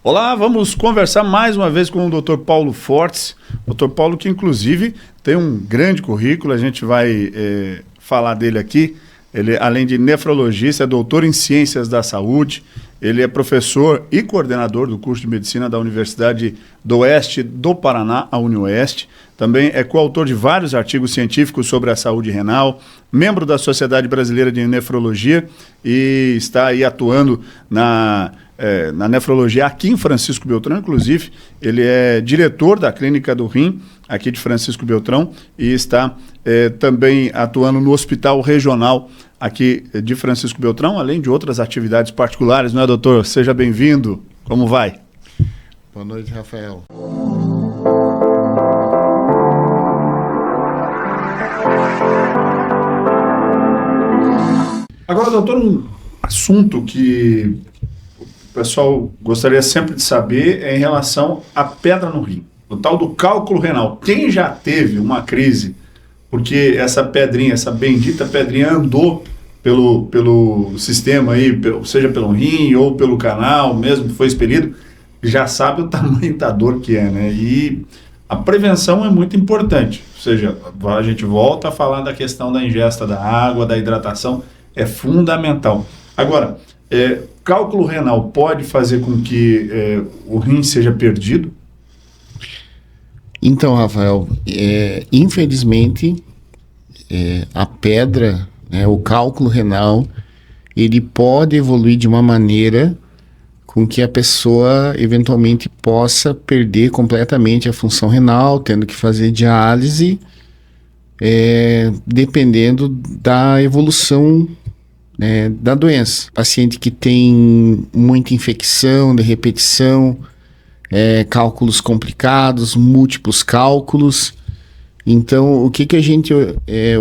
Olá, vamos conversar mais uma vez com o Dr. Paulo Fortes. Dr. Paulo que inclusive tem um grande currículo, a gente vai falar dele aqui. Ele, além de nefrologista, é doutor em Ciências da Saúde. Ele é professor e coordenador do curso de Medicina da Universidade do Oeste do Paraná, a UniOeste. Também é coautor de vários artigos científicos sobre a saúde renal, membro da Sociedade Brasileira de Nefrologia e está aí atuando na nefrologia aqui em Francisco Beltrão. Inclusive, ele é diretor da Clínica do Rim, aqui de Francisco Beltrão, e está também atuando no Hospital Regional aqui de Francisco Beltrão, além de outras atividades particulares, não é, doutor? Seja bem-vindo. Como vai? Boa noite, Rafael. Agora, doutor, um assunto que o pessoal gostaria sempre de saber é em relação à pedra no rim, o tal do cálculo renal. Quem já teve uma crise, porque essa pedrinha, essa bendita pedrinha andou pelo sistema aí, seja pelo rim ou pelo canal mesmo que foi expelido, já sabe o tamanho da dor que é, né? E a prevenção é muito importante, ou seja, a gente volta a falar da questão da ingesta da água, da hidratação, é fundamental. Agora, cálculo renal pode fazer com que o rim seja perdido? Então, Rafael, infelizmente, a pedra, o cálculo renal, ele pode evoluir de uma maneira com que a pessoa eventualmente possa perder completamente a função renal, tendo que fazer diálise, dependendo da evolução da doença. Paciente que tem muita infecção de repetição, cálculos complicados, múltiplos cálculos. Então, o que a gente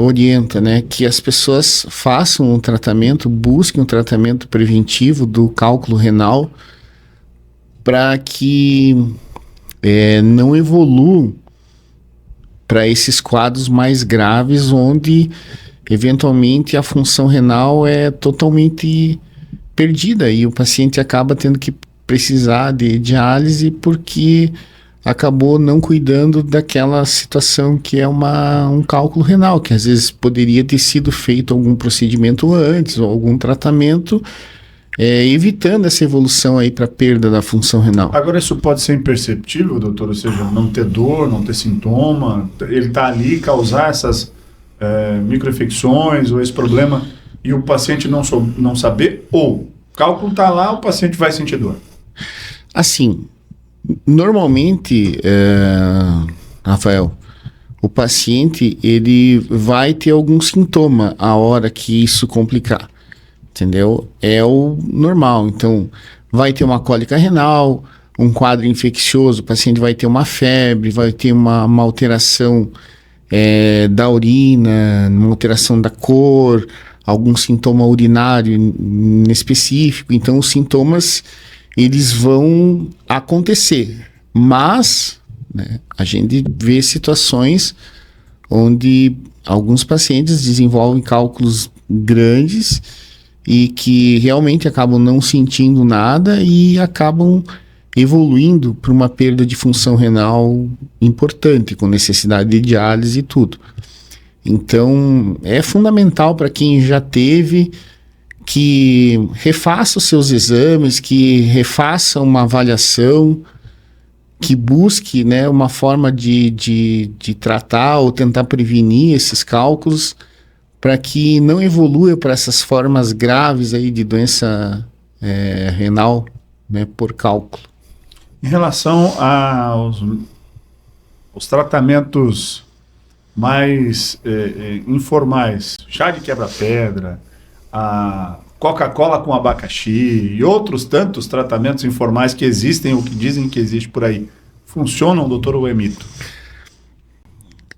orienta, né? Que as pessoas façam um tratamento, busquem um tratamento preventivo do cálculo renal para que não evolua para esses quadros mais graves, onde eventualmente a função renal é totalmente perdida e o paciente acaba tendo que precisar de diálise porque acabou não cuidando daquela situação que é um cálculo renal, que às vezes poderia ter sido feito algum procedimento antes ou algum tratamento, evitando essa evolução aí para perda da função renal. Agora, isso pode ser imperceptível, doutor? Ou seja, não ter dor, não ter sintoma, ele está ali causar essas microinfecções ou esse problema e o paciente não saber, ou o cálculo está lá, o paciente vai sentir dor? Assim, normalmente, Rafael, o paciente ele vai ter algum sintoma a hora que isso complicar, entendeu? É o normal. Então, vai ter uma cólica renal, um quadro infeccioso, o paciente vai ter uma febre, vai ter uma alteração da urina, uma alteração da cor, algum sintoma urinário específico. Então, os sintomas eles vão acontecer, mas a gente vê situações onde alguns pacientes desenvolvem cálculos grandes e que realmente acabam não sentindo nada e acabam evoluindo para uma perda de função renal importante, com necessidade de diálise e tudo. Então, é fundamental para quem já teve que refaça os seus exames, que refaça uma avaliação, que busque uma forma de tratar ou tentar prevenir esses cálculos para que não evolua para essas formas graves aí de doença renal por cálculo. Em relação aos tratamentos mais informais, chá de quebra-pedra, a Coca-Cola com abacaxi e outros tantos tratamentos informais que existem ou que dizem que existe por aí, funcionam, doutor, ou é mito?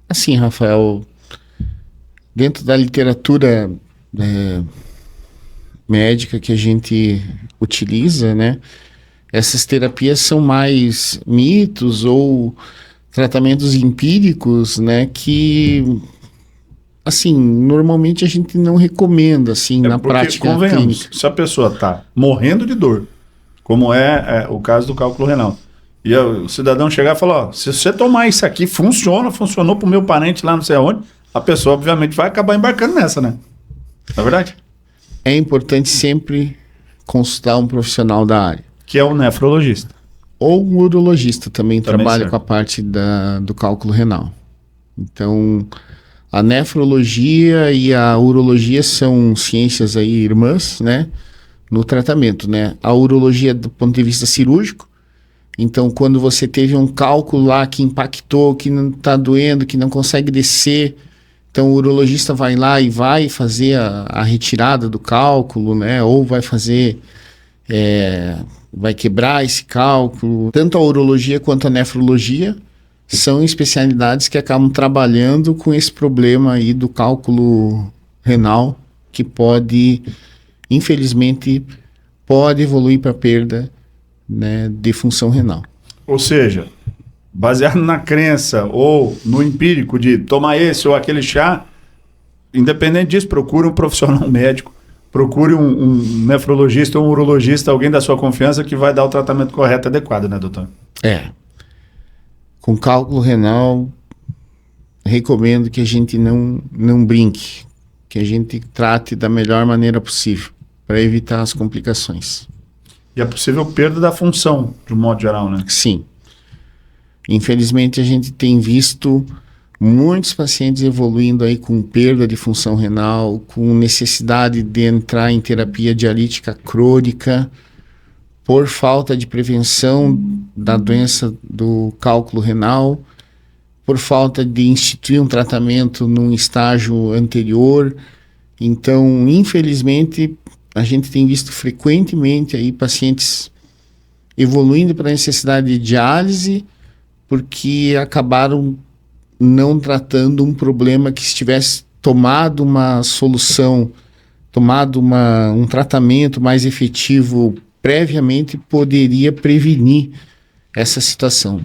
Assim, Rafael, dentro da literatura médica que a gente utiliza, essas terapias são mais mitos ou tratamentos empíricos, que assim, normalmente a gente não recomenda, assim, na prática clínica. Se a pessoa está morrendo de dor, como é o caso do cálculo renal. E o cidadão chegar e falar, ó, se você tomar isso aqui, funcionou pro meu parente lá não sei aonde, a pessoa obviamente vai acabar embarcando nessa, né? Não é verdade? É importante sempre consultar um profissional da área. Que é o nefrologista. Ou um urologista também trabalha serve. com a parte do cálculo renal. Então, a nefrologia e a urologia são ciências aí irmãs, né? No tratamento, né? A urologia do ponto de vista cirúrgico. Então, quando você teve um cálculo lá que impactou, que não está doendo, que não consegue descer, então o urologista vai lá e vai fazer a retirada do cálculo, né? Ou vai fazer, vai quebrar esse cálculo. Tanto a urologia quanto a nefrologia são especialidades que acabam trabalhando com esse problema aí do cálculo renal, que pode, infelizmente, pode evoluir para perda, né, de função renal. Ou seja, baseado na crença ou no empírico de tomar esse ou aquele chá, independente disso, procure um profissional médico, procure um nefrologista ou um urologista, alguém da sua confiança que vai dar o tratamento correto e adequado, né, doutor? Com cálculo renal, recomendo que a gente não brinque, que a gente trate da melhor maneira possível para evitar as complicações. E é possível perda da função, de um modo geral, né? Sim. Infelizmente, a gente tem visto muitos pacientes evoluindo aí com perda de função renal, com necessidade de entrar em terapia dialítica crônica, por falta de prevenção da doença do cálculo renal, por falta de instituir um tratamento num estágio anterior. Então, infelizmente, a gente tem visto frequentemente aí pacientes evoluindo para a necessidade de diálise porque acabaram não tratando um problema que, se tivesse tomado uma solução, tomado um tratamento mais efetivo previamente, poderia prevenir essa situação.